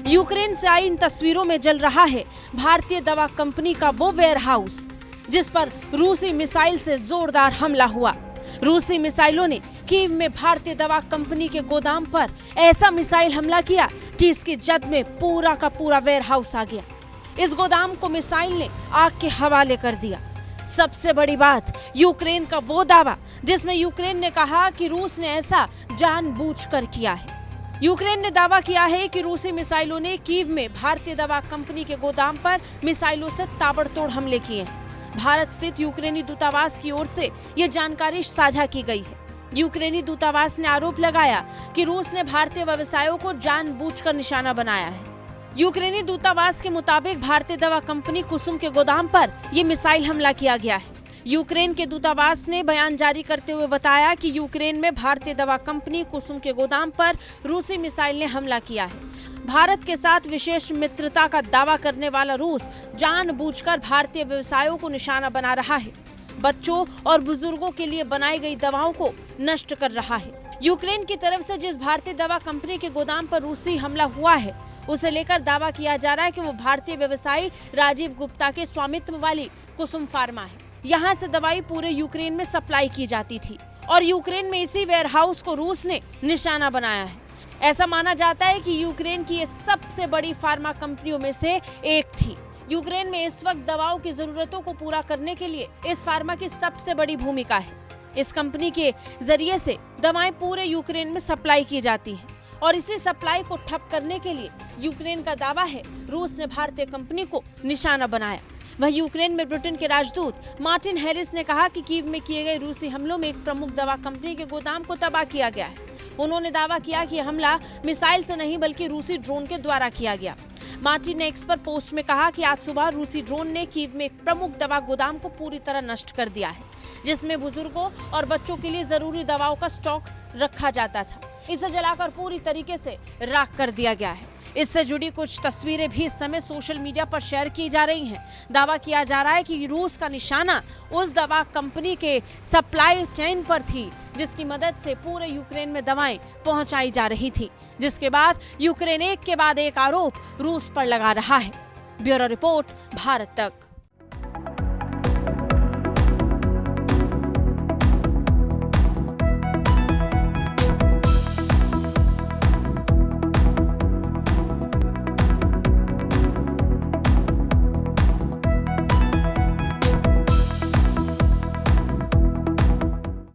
Ukraine से आई इन तस्वीरों में जल रहा है भारतीय दवा कंपनी का वो वेयरहाउस जिस पर रूसी मिसाइल से जोरदार हमला हुआ। रूसी मिसाइलों ने कीव में भारतीय दवा कंपनी के गोदाम पर ऐसा मिसाइल हमला किया कि इसकी जद में पूरा का पूरा वेयरहाउस आ गया। इस गोदाम को मिसाइल ने आग के हवाले कर दिया। सबसे बड़ी बात, यूक्रेन का वो दावा जिसमें यूक्रेन ने कहा कि रूस ने ऐसा जानबूझकर किया है। यूक्रेन ने दावा किया है कि रूसी मिसाइलों ने कीव में भारतीय दवा कंपनी के गोदाम पर मिसाइलों से ताबड़तोड़ हमले किए हैं। भारत स्थित यूक्रेनी दूतावास की ओर से ये जानकारी साझा की गई है। यूक्रेनी दूतावास ने आरोप लगाया कि रूस ने भारतीय व्यवसायों को जानबूझकर निशाना बनाया है। यूक्रेनी दूतावास के मुताबिक भारतीय दवा कंपनी कुसुम के गोदाम पर ये मिसाइल हमला किया गया है। यूक्रेन के दूतावास ने बयान जारी करते हुए बताया कि यूक्रेन में भारतीय दवा कंपनी कुसुम के गोदाम पर रूसी मिसाइल ने हमला किया है। भारत के साथ विशेष मित्रता का दावा करने वाला रूस जानबूझकर भारतीय व्यवसायों को निशाना बना रहा है। बच्चों और बुजुर्गों के लिए बनाई गई दवाओं को नष्ट कर रहा है। यूक्रेन की तरफ से जिस भारतीय दवा कंपनी के गोदाम पर रूसी हमला हुआ है उसे लेकर दावा किया जा रहा है कि वो भारतीय व्यवसायी राजीव गुप्ता के स्वामित्व वाली कुसुम फार्मा है। यहाँ से दवाई पूरे यूक्रेन में सप्लाई की जाती थी और यूक्रेन में इसी वेयरहाउस को रूस ने निशाना बनाया है। ऐसा माना जाता है कि यूक्रेन की ये सबसे बड़ी फार्मा कंपनियों में से एक थी। यूक्रेन में इस वक्त दवाओं की जरूरतों को पूरा करने के लिए इस फार्मा की सबसे बड़ी भूमिका है। इस कंपनी के जरिए से दवाएं पूरे यूक्रेन में सप्लाई की जाती हैं और इसी सप्लाई को ठप करने के लिए यूक्रेन का दावा है रूस ने भारतीय कंपनी को निशाना बनाया। वहीं यूक्रेन में ब्रिटेन के राजदूत मार्टिन हैरिस ने कहा कि कीव में किए गए रूसी हमलों में एक प्रमुख दवा कंपनी के गोदाम को तबाह किया गया है। उन्होंने दावा किया कि हमला मिसाइल से नहीं बल्कि रूसी ड्रोन के द्वारा किया गया। मार्टिन ने एक्स पर पोस्ट में कहा कि आज सुबह रूसी ड्रोन ने कीव में एक प्रमुख दवा गोदाम को पूरी तरह नष्ट कर दिया है, जिसमें बुजुर्गों और बच्चों के लिए जरूरी दवाओं का स्टॉक रखा जाता था। इसे जलाकर पूरी तरीके से राख कर दिया गया है। इससे जुड़ी कुछ तस्वीरें भी इस समय सोशल मीडिया पर शेयर की जा रही हैं। दावा किया जा रहा है कि रूस का निशाना उस दवा कंपनी के सप्लाई चेन पर थी जिसकी मदद से पूरे यूक्रेन में दवाएं पहुंचाई जा रही थी, जिसके बाद यूक्रेन एक के बाद एक आरोप रूस पर लगा रहा है। ब्यूरो रिपोर्ट, भारत तक।